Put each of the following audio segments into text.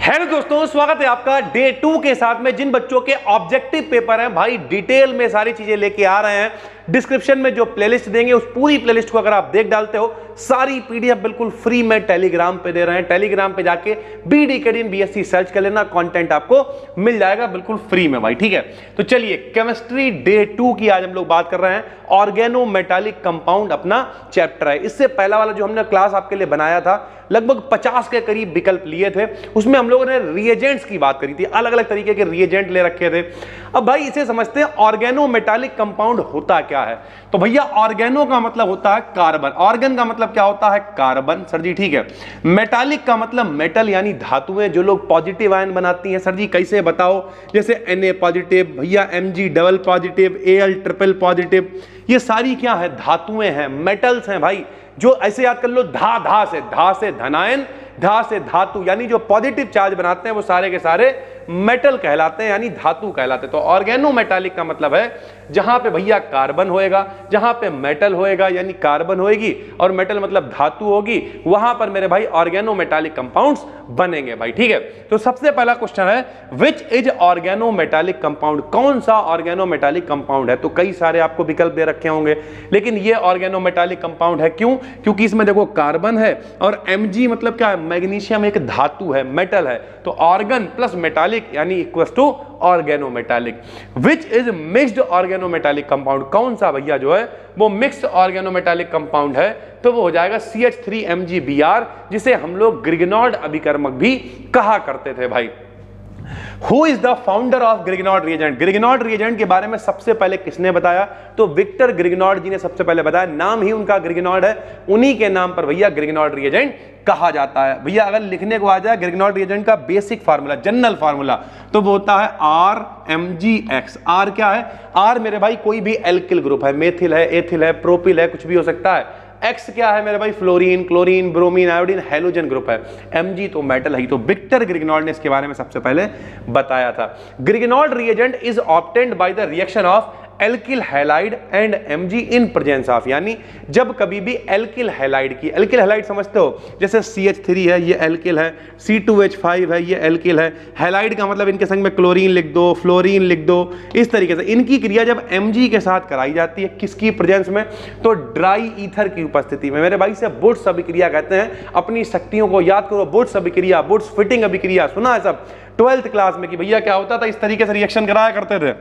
Hello दोस्तों, स्वागत है आपका डे 2 के साथ में। जिन बच्चों के ऑब्जेक्टिव पेपर हैं भाई, डिटेल में सारी चीजें लेके आ रहे हैं। डिस्क्रिप्शन में जो प्लेलिस्ट देंगे उस पूरी प्लेलिस्ट को अगर आप देख डालते हो, सारी पीडीएफ बिल्कुल फ्री में टेलीग्राम पे दे रहे हैं। टेलीग्राम पे जाके बीडी अकेडमी बीएससी सर्च कर लेना, कंटेंट आपको मिल जाएगा बिल्कुल फ्री में भाई। ठीक है, तो चलिए केमिस्ट्री डे 2 की आज हम लोग बात कर रहे हैं। ऑर्गेनोमेटालिक कंपाउंड अपना चैप्टर है। इससे पहला वाला जो हमने क्लास आपके लिए बनाया था, लगभग 50 के करीब विकल्प लिए थे। उसमें हम लोगों ने रिएजेंट्स की बात करी थी, अलग अलग तरीके के रिएजेंट ले रखे थे। अब भाई इसे समझते हैं, ऑर्गेनोमेटालिक कंपाउंड होता क्या है। तो भैया ऑर्गेनो का मतलब होता है कार्बन, ऑर्गन का मतलब क्या होता है कार्बन, सर जी ठीक है। मेटालिक का मतलब मेटल यानी धातुएं जो लोग पॉजिटिव आयन बनाती हैं। सर जी कैसे बताओ, जैसे Na पॉजिटिव, भैया Mg double positive, Al triple positive, ये सारी क्या है, धातुएं हैं, मेटल्स हैं भाई। जो ऐसे याद कर लो, धा से धनायन, धा से धातु, यानी जो पॉजिटिव चार्ज बनाते हैं वो सारे के सारे मेटल कहलाते हैं, यानी धातु कहलाते हैं। तो ऑर्गेनोमेटालिक का मतलब है जहां पे भैया कार्बन होएगा, जहां पे मेटल होएगा, यानी कार्बन होएगी और मेटल मतलब धातु होगी, वहां पर मेरे भाई ऑर्गेनोमेटालिक कंपाउंड्स बनेंगे भाई। ठीक है, तो सबसे पहला क्वेश्चन है, विच इज ऑर्गेनोमेटालिक कंपाउंड, कौन सा ऑर्गेनोमेटालिक कंपाउंड है। तो कई सारे आपको विकल्प दे रखे होंगे, लेकिन ये ऑर्गेनोमेटालिक कंपाउंड है। क्यों? क्योंकि इसमें देखो कार्बन है और Mg मतलब क्या है, मैग्नीशियम एक धातु है, मेटल है। तो ऑर्गन प्लस मेटालिक यानी equals to organometallic. Which is mixed organometallic compound, कौन सा भैया जो है वो मिक्स्ड ऑर्गेनोमेटालिक कंपाउंड है, तो वो हो जाएगा CH3MgBr, जिसे हम लोग ग्रिगनॉर्ड अभिकर्मक भी कहा करते थे भाई। Who is the founder of Grignard reagent? Grignard reagent के बारे में सबसे पहले किसने बताया? तो विक्टर ग्रिगनॉर्ड जी ने सबसे पहले बताया। नाम ही उनका ग्रिगनॉर्ड है, उन्हीं के नाम पर भैया ग्रिगनॉर्ड रिएजेंट कहा जाता है। भैया अगर लिखने को आ जाए ग्रिगनॉर्ड रिएजेंट का बेसिक फार्मूला, जनरल फार्मूला, तो वो होता है RMgX। R क्या है? R मेरे भाई कोई भी एल्किल ग्रुप है, मेथिल है, एथिल है, प्रोपिल है, कुछ भी हो सकता है। X क्या है मेरे भाई? Fluorine, chlorine, bromine, iodine, halogen group है। Mg तो मेटल है। तो विक्टर ग्रिगनॉर्ड ने इसके बारे में सबसे पहले बताया था। Grignard reagent is obtained by the reaction of alkyl halide and Mg in presence of, यानी जब कभी भी एल्किल हैलाइड की, एल्किल हैलाइड समझते हो, जैसे CH3 है ये एल्किल है, C2H5 है ये एल्किल है। हैलाइड का मतलब इनके संग में क्लोरीन लिख दो, फ्लोरीन लिख दो, इस तरीके से इनकी क्रिया जब Mg के साथ कराई जाती है, किसकी प्रेजेंस में, तो ड्राई ईथर की उपस्थिति में। मेरे भाई से बुर्स अभिक्रिया कहते हैं। अपनी शक्तियों को याद करो, बुर्स अभिक्रिया, बुर्स फिटिंग अभिक्रिया सुना है सब 12th क्लास में कि भैया क्या होता था, इस तरीके से रिएक्शन कराया करते थे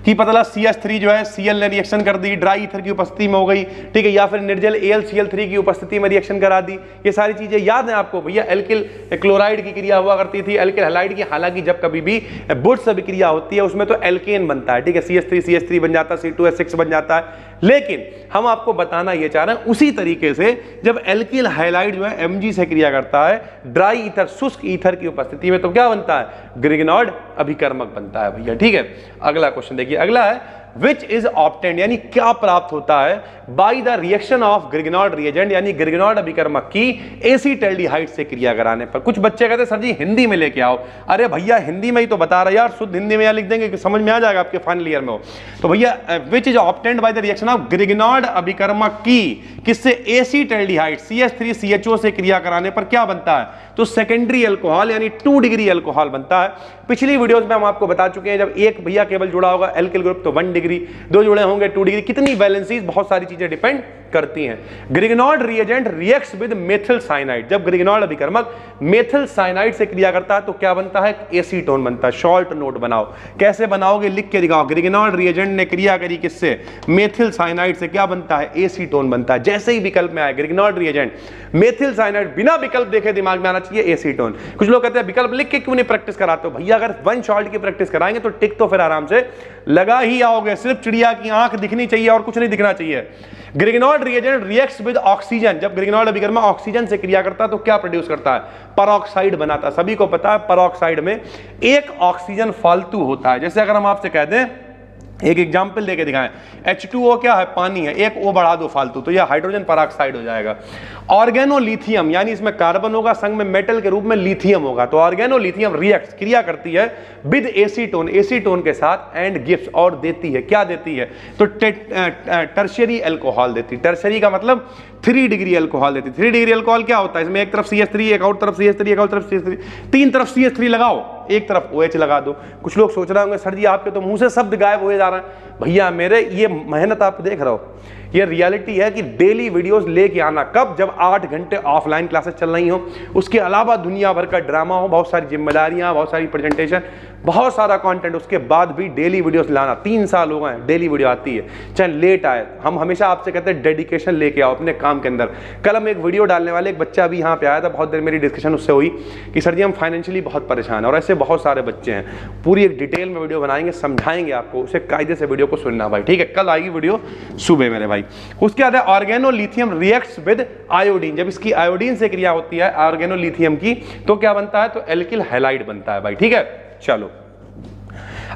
कि पतला CH3 जो है Cl ने रिएक्शन कर दी, ड्राई ईथर की उपस्थिति में हो गई, ठीक है, या फिर निर्जल AlCl3 की उपस्थिति में रिएक्शन करा दी। ये सारी चीजें याद है आपको भैया। एल्किल क्लोराइड की क्रिया हुआ करती थी, एल्किल हैलाइड की। हालांकि जब कभी भी बुर्स अभिक्रिया होती है उसमें तो एल्केन बनता है, ठीक है, CH3 बन जाता है, C2H6 बन जाता है। लेकिन हम आपको बताना ये चाह रहे हैं, उसी तरीके से जब एल्किल हैलाइड जो है Mg से क्रिया करता है ड्राई ईथर, शुष्क ईथर की उपस्थिति में, तो क्या बनता है, ग्रिगनॉर्ड अभिकर्मक बनता है भैया। ठीक है, अगला क्वेश्चन देखिए, अगला है विच इज ऑब्टेन्ड, यानी क्या प्राप्त होता है by the reaction of Grignard reagent, यानी ग्रिगनॉर्ड अभिकर्मक की एसीटल्डिहाइड से क्रिया कराने पर। कुछ बच्चे कहते हैं सर जी हिंदी में लेके आओ। अरे भैया हिंदी में ही तो बता रहा यार, शुद्ध हिंदी में यहाँ लिख देंगे कि समझ में आ जाएगा आपके फाइनल ईयर में हो। तो भैया which is obtained by the reaction of Grignard अभिकर्मक की किससे, एसीटल्डिहाइड CH3CHO से क्रिया कराने पर क्या बनता है, तो सेकेंडरी अल्कोहल यानी 2 डिग्री अल्कोहल बनता है। पिछली वीडियोस में हम आपको बता चुके हैं, जब एक भैया केवल जुड़ा होगा एल्किल ग्रुप तो 1 डिग्री, 2 जुड़े होंगे 2 डिग्री। कितनी वैलेंसीज, बहुत सारी चीजें डिपेंड करती हैं। Grignard reagent reacts with methyl cyanide, जब ग्रिगनॉर्ड अभिकर्मक मेथिल साइनाइड से क्रिया करता है तो क्या बनता है, एसीटोन बनता है। शॉर्ट नोट बनाओ, कैसे बनाओगे लिख के दिखाओ। ग्रिगनॉर्ड रिएजेंट ने क्रिया करी किससे, मेथिल साइनाइड से, क्या बनता है, एसीटोन बनता है। जैसे ही विकल्प में आए ग्रिगनॉर्ड रिएजेंट मेथिल साइनाइड, बिना विकल्प देखे दिमाग में आना चाहिए एसीटोन। कुछ लोग कहते हैं विकल्प लिख के क्यों नहीं प्रैक्टिस कराते हो। भैया अगर 1 शॉट की प्रैक्टिस कराएंगे तो टिक तो फिर आराम से लगा ही आओगे। सिर्फ चिड़िया की आंख दिखनी चाहिए और कुछ नहीं दिखना चाहिए। ग्रिगनॉर्ड रिएजेंट रिएक्ट्स विद ऑक्सीजन, जब ग्रिगनॉर्ड अभिकर्मक ऑक्सीजन से क्रिया करता है तो क्या प्रोड्यूस करता है, परऑक्साइड बनाता है। सभी को पता है परऑक्साइड में एक ऑक्सीजन फालतू होता है। जैसे अगर हम आपसे कह दें एक एग्जाम्पल देके दिखाएं, H2O क्या है, पानी है, एक O बढ़ा दो फालतू तो यह हाइड्रोजन पेरोक्साइड हो जाएगा। ऑर्गेनोलिथियम यानी इसमें कार्बन होगा, संग में मेटल के रूप में लिथियम होगा, तो ऑर्गेनोलिथियम रिएक्ट क्रिया करती है विद एसीटोन, एसीटोन के साथ, एंड गिव्स और देती है, क्या देती है, तो टर्शियरी अल्कोहल देती है। टर्शियरी का मतलब 3 डिग्री अल्कोहल देती है। 3 डिग्री अल्कोहल क्या होता है, इसमें एक तरफ CH3, एक और तरफ CH3, एक और तरफ CH3, 3 तरफ CH3 लगाओ, एक तरफ OH लगा दो। कुछ लोग सोच रहे होंगे सर जी आपके तो मुंह से शब्द गायब हुए जा रहे हैं। भैया मेरे ये मेहनत आप देख रहे हो, ये रियलिटी है कि डेली वीडियोस लेके आना, कब, जब 8 घंटे ऑफलाइन क्लासेस चल रही हो, उसके अलावा दुनिया भर का ड्रामा हो, बहुत सारी जिम्मेदारियां, बहुत सारी प्रेजेंटेशन, बहुत सारा कंटेंट, उसके बाद भी डेली वीडियोस लाना। 3 साल हो गए डेली वीडियो आती है, चाहे लेट आए। हम हमेशा आपसे कहते हैं डेडिकेशन लेके आओ अपने काम के अंदर। कल हम एक वीडियो डालने वाले, एक बच्चा भी यहाँ पे आया था, बहुत देर मेरी डिस्कशन उससे हुई कि सर जी हम फाइनेंशियली बहुत परेशान है, और ऐसे बहुत सारे बच्चे हैं। पूरी एक डिटेल में वीडियो बनाएंगे, समझाएंगे आपको, उसे कायदे से वीडियो को सुनना भाई, ठीक है। कल आएगी वीडियो सुबह मेरे भाई। उसके बाद है ऑर्गेनोलिथियम रिएक्ट्स विद आयोडीन। जब इसकी आयोडीन से क्रिया होती है ऑर्गेनोलिथियम की, तो क्या बनता है, तो एल्किल हैलाइड बनता है भाई, ठीक है। चलो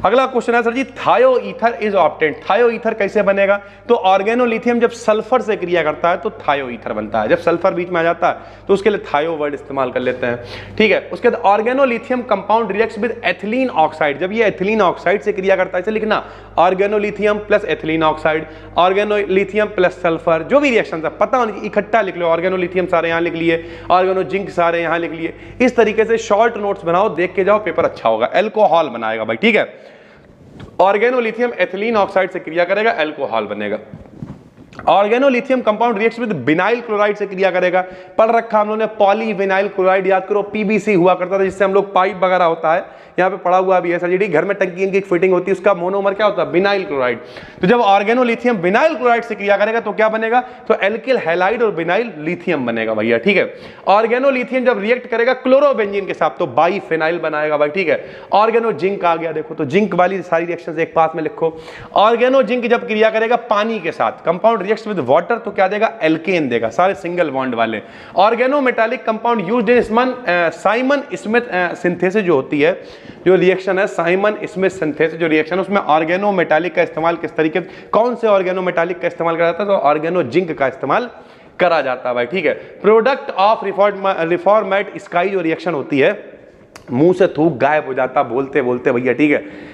अगला क्वेश्चन है सर जी थायो ईथर इज ऑब्टेन्ड। थायो ईथर कैसे बनेगा, तो ऑर्गेनोलिथियम जब सल्फर से क्रिया करता है तो थायो ईथर बनता है। जब सल्फर बीच में आ जाता है तो उसके लिए थायो वर्ड इस्तेमाल कर लेते हैं, ठीक है। उसके बाद organolithium compound reacts with ethylene oxide. जब ये एथिलीन ऑक्साइड से क्रिया करता है, इसे लिखना organolithium plus ethylene oxide, organolithium plus sulphur, जो भी रिएक्शन है पता नहीं, इकट्ठा लिख लो। ऑर्गेनोलिथियम सारे यहाँ लिख लिए, ऑर्गेनो जिंक सारे यहाँ लिख लिए। इस तरीके से शॉर्ट नोट्स बनाओ, देख के जाओ, पेपर अच्छा होगा। एल्कोहल बनाएगा भाई, ठीक है। ऑर्गेनोलिथियम एथिलीन ऑक्साइड से क्रिया करेगा, अल्कोहल बनेगा। Organolithium compound reacts with vinyl chloride से क्रिया करेगा। पढ़ रखा हम लोगों ने पॉलीविनाइल क्लोराइड, याद करो PVC हुआ करता था जिससे हम लोग पाइप वगैरह होता है, यहाँ पे पड़ा हुआ भी है सर जी, घर में टंकी की फिटिंग होती है, उसका मोनोमर क्या होता है, विनाइल क्लोराइड। तो जब ऑर्गेनोलिथियम विनाइल क्लोराइड से क्रिया करेगा तो क्या बनेगा, तो एल्किल हैलाइड और विनाइल लिथियम बनेगा भैया, ठीक है। ऑर्गेनोलिथियम जब रिएक्ट करेगा क्लोरोबेंजीन के साथ तो बाइफेनाइल बनाएगा भाई, ठीक है। ऑर्गेनो जिंक आ गया, देखो तो जिंक वाली सारी रिएक्शंस एक पास में लिखो। ऑर्गेनो जिंक जब क्रिया करेगा पानी के साथ, कंपाउंड रिएक्ट्स विद वाटर, तो क्या देगा, एल्केन देगा, सारे सिंगल बॉन्ड वाले। Organo metallic compound used in Simon Smith synthesis जो होती है, जो रिएक्शन है साइमन स्मिथ सिंथेसिस जो रिएक्शन है, उसमें ऑर्गेनो मेटालिक का इस्तेमाल किस तरीके, कौन से ऑर्गेनो मेटालिक का इस्तेमाल करा जाता है, तो ऑर्गेनो जिंक का इस्तेमाल करा जाता है भाई, ठीक है। प्रोडक्ट ऑफ रिफॉर्मेट स्काई जो रिएक्शन होती है, मुंह से थूक गायब हो जाता बोलते बोलते भैया, ठीक है।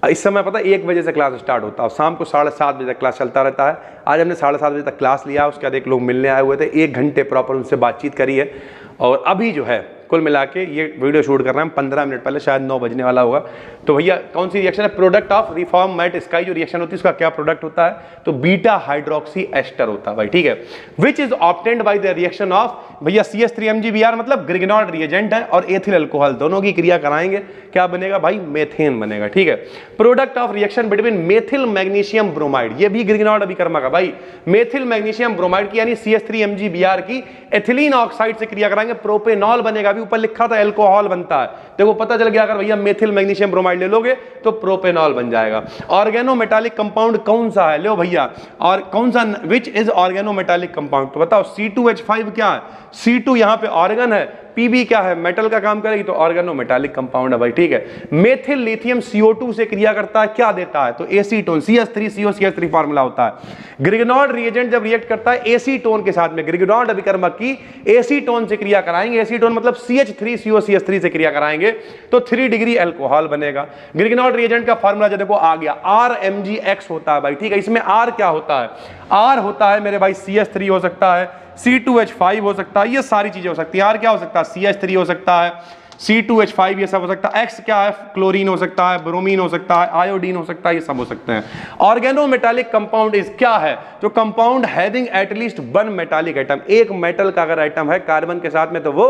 इस समय पता है 1 बजे से क्लास स्टार्ट होता है, शाम को 7:30 बजे तक क्लास चलता रहता है। आज हमने 7:30 बजे तक क्लास लिया, उसके बाद एक लोग मिलने आए हुए थे, 1 घंटे प्रॉपर उनसे बातचीत करी है, और अभी जो है कुल मिला के ये वीडियो शूट कर रहे हैं 15 मिनट पहले, शायद 9 बजने वाला होगा। तो भैया कौन सी रिएक्शन है, प्रोडक्ट ऑफ रिफॉर्मेट स्काई जो रिएक्शन होती है उसका क्या प्रोडक्ट होता है, तो बीटा हाइड्रोक्सी एस्टर होता है भाई, ठीक है। Which is obtained by the reaction of भैया CH3MgBr, मतलब ग्रिग्नॉर्ड रिएजेंट है, और एथिल अल्कोहल, दोनों की क्रिया कराएंगे, क्या बनेगा भाई, मेथेन बनेगा, ठीक है। Product of reaction between methyl magnesium bromide, ये भी ग्रिग्नॉर्ड अभिकर्मा का भाई, मेथिल मैग्नीशियम ब्रोमाइड की यानी CH3MgBr की एथिलीन ऑक्साइड से क्रिया कराएंगे, प्रोपेनॉल बनेगा। अभी ऊपर लिखा था अल्कोहल बनता है, देखो पता चल गया, अगर भैया मेथिल मैग्नीशियम ब्रोमाइड ले लोगे तो प्रोपेनॉल बन जाएगा। ऑर्गेनो मेटालिक कंपाउंड कौन सा है, लो भैया, और कौन सा, which is organo metallic compound, तो बताओ। C2H5 क्या है, C2 यहां पे ऑर्गन है, PB क्या है, मेटल का काम करेगी, तो ऑर्गेनो मेटालिक कंपाउंड है भाई, ठीक है। मेथिल लिथियम CO2 से क्रिया करता है, क्या देता है, तो एसीटोन, CH3CO फार्मूला होता है। ग्रिग्नॉर्ड रिएजेंट जब रिएक्ट करता है एसीटोन के साथ में, ग्रिग्नॉर्ड अभिकर्मक की एसीटोन से क्रिया कराएंगे, एसीटोन मतलब CH3CO से क्रिया कराएंगे तो 3 डिग्री अल्कोहल बनेगा। ग्रिग्नॉर्ड रिएजेंट का फार्मूला जो देखो आ गया, RMgX होता है भाई, ठीक है। इसमें R क्या होता है, R होता है मेरे भाई CH3 हो सकता है, C2H5 हो सकता है, ये सारी चीजें हो सकती है। R क्या हो सकता है, CH3 हो सकता है, C2H5 ये सब हो सकता है। X क्या है, क्लोरीन हो सकता है, ब्रोमीन हो सकता है, आयोडीन हो सकता है, ये सब हो सकते हैं। ऑर्गेनो मेटालिक कंपाउंड इज क्या है, तो compound having at least 1 metallic atom, एक मेटल का अगर एटम है कार्बन के साथ में तो वो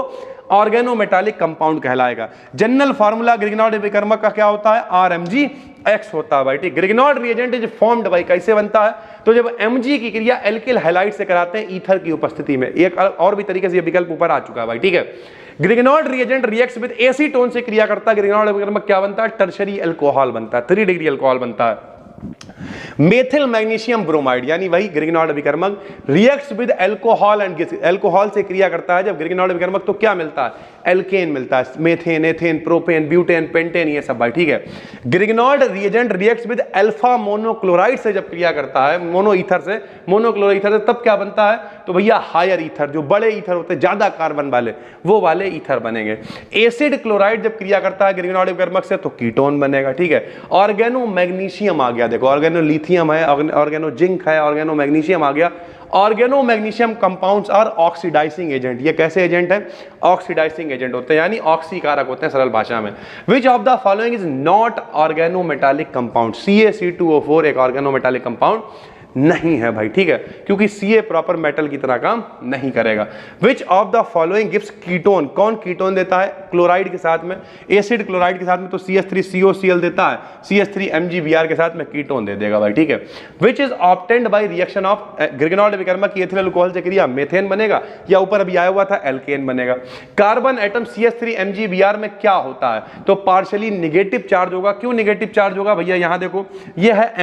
ऑर्गेनो मेटालिक कंपाउंड कहलाएगा। जनरल फार्मूला ग्रिग्नॉर्ड अभिकर्मक का क्या होता है, RMgX होता है भाई, ठीक। ग्रिग्नॉर्ड रिएजेंट इज फॉर्म्ड भाई, कैसे बनता है, तो जब Mg की क्रिया एल्किल हैलाइड से कराते हैं ईथर की उपस्थिति में। एक और भी तरीके से ये विकल्प ऊपर आ चुका है भाई, ठीक है। Grignard reagent reacts with acetone से क्रिया करता है, ग्रिग्नॉर्ड अभिकर्मक क्या बनता है, टर्शरी अल्कोहल बनता है, 3 डिग्री अल्कोहल बनता है। मेथिल मैग्नीशियम ब्रोमाइड यानी वही ग्रिग्नॉर्ड अभिकर्मक reacts with alcohol and gas, alcohol से क्रिया करता है जब ग्रिग्नॉर्ड अभिकर्मक, तो क्या मिलता है? एल्केन मिलता है, methane, ethane, propane, butane, pentane, ये सब भाई, ठीक है। Grignard reagent reacts with alpha monochloride से जब क्रिया करता है, मोनो ईथर से, मोनोक्लोराइड ईथर से, तब क्या बनता है? तो भैया हायर ईथर, जो बड़े ईथर होते हैं ज्यादा कार्बन वाले, वो वाले ईथर बनेंगे। एसिड क्लोराइड जब क्रिया करता है ग्रिग्नॉर्ड अभिकर्मक से, तो कीटोन बनेगा, ठीक है। ऑर्गेनो मैग्नीशियम आ गया, देखो ऑर्गेनो लिथियम है, ऑर्गेनो जिंक है, ऑर्गेनो मैग्नीशियम आ गया। Organo magnesium compounds are oxidising agent, ये कैसे एजेंट है? ऑक्सीडाइजिंग एजेंट होते हैं, यानी ऑक्सीकारक होते हैं सरल भाषा में। Which of the following is not organo metallic compound? CaC2O4 एक ऑर्गेनो मेटालिक कंपाउंड नहीं है भाई, ठीक है, क्योंकि Ca प्रॉपर मेटल की तरह काम नहीं करेगा। विच of the following gives ketone? कौन कीटोन देता है क्लोराइड के साथ में? एसिड क्लोराइड के साथ में तो CH3COCl देता है, CH3MgBr के साथ में कीटोन दे देगा भाई, ठीक है। Which is obtained by reaction of Grignard अभिकर्मक की एथिल अल्कोहल से क्रिया, मेथेन बनेगा, या ऊपर अभी आया हुआ था एल्केन बनेगा। कार्बन एटम CH3MgBr में क्या होता है? तो पार्शियली निगेटिव चार्ज होगा। क्यों निगेटिव चार्ज होगा भैया? यहां देखो, ये है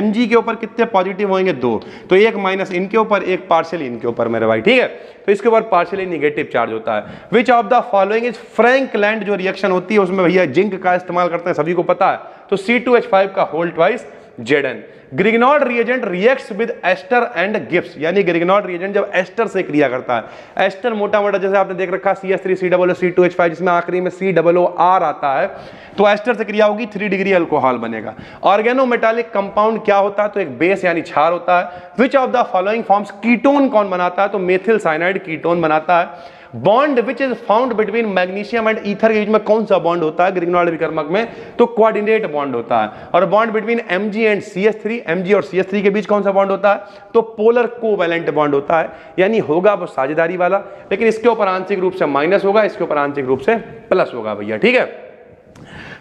Mg के ऊपर कितने पॉजिटिव होंगे? 2, तो एक माइनस इनके ऊपर, एक पार्शियल इनके ऊपर मेरे भाई, ठीक है। तो इसके ऊपर पार्शियली नेगेटिव चार्ज होता है। विच of the following is Frankland? जो रिएक्शन होती है उसमें भैया जिंक का इस्तेमाल करते हैं, सभी को पता है, तो C2H5 का whole twice Zn। Grignard reagent reacts with ester and gives, यानी ग्रिग्नॉर्ड रिएजेंट जब एस्टर से क्रिया करता है, एस्टर मोटा मोटा जैसे आपने देख रखा CH3COO2H5 जिसमें आखिरी में COOR आता है, तो एस्टर से क्रिया होगी 3 डिग्री अल्कोहल बनेगा। ऑर्गेनो मेटालिक कंपाउंड क्या होता है? तो एक बेस यानी क्षार होता है। विच of the following forms ketone कौन बनाता है? तो मेथिल साइनाइड कीटोन बनाता है। Bond which is found between magnesium and ether के बीच में कौन सा बॉन्ड होता है ग्रिग्नॉर्ड अभिकर्मक में? तो कोऑर्डिनेट बॉन्ड होता है। और bond between Mg and CH3, Mg और CH3 के बीच कौन सा बॉन्ड होता है? तो पोलर कोवैलेंट बॉन्ड होता है, यानी होगा वो साझेदारी वाला, लेकिन इसके ऊपर आंशिक रूप से माइनस होगा, इसके ऊपर आंशिक रूप से प्लस होगा भैया, ठीक है।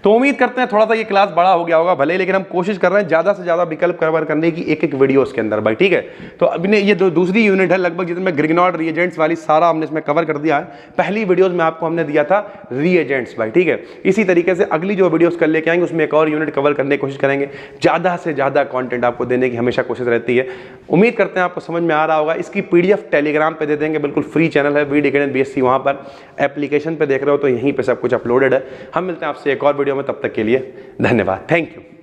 तो उम्मीद करते हैं थोड़ा सा ये क्लास बड़ा हो गया होगा भले, लेकिन हम कोशिश कर रहे हैं ज्यादा से ज्यादा विकल्प कवर करने की एक एक वीडियोस के अंदर भाई, ठीक है। तो अभी ये दूसरी यूनिट है लगभग जिसमें ग्रिग्नॉर्ड रिएजेंट्स वाली सारा हमने इसमें कवर कर दिया है। पहली वीडियोस में आपको हमने दिया था रिएजेंट्स भाई, ठीक है। इसी तरीके से अगली जो वीडियोस कल लेके आएंगे उसमें एक और यूनिट कवर करने की कोशिश करेंगे, ज्यादा से ज्यादा कॉन्टेंट आपको देने की हमेशा कोशिश रहती है। उम्मीद करते हैं आपको समझ में आ रहा होगा। इसकी PDF टेलीग्राम पे दे देंगे, बिल्कुल फ्री चैनल है वीड अकेडमी BSc, वहां पर एप्लीकेशन पे देख रहे हो तो यहीं पे सब कुछ अपलोडेड है। हम मिलते हैं आपसे एक और वीडियो में, तब तक के लिए धन्यवाद, थैंक यू।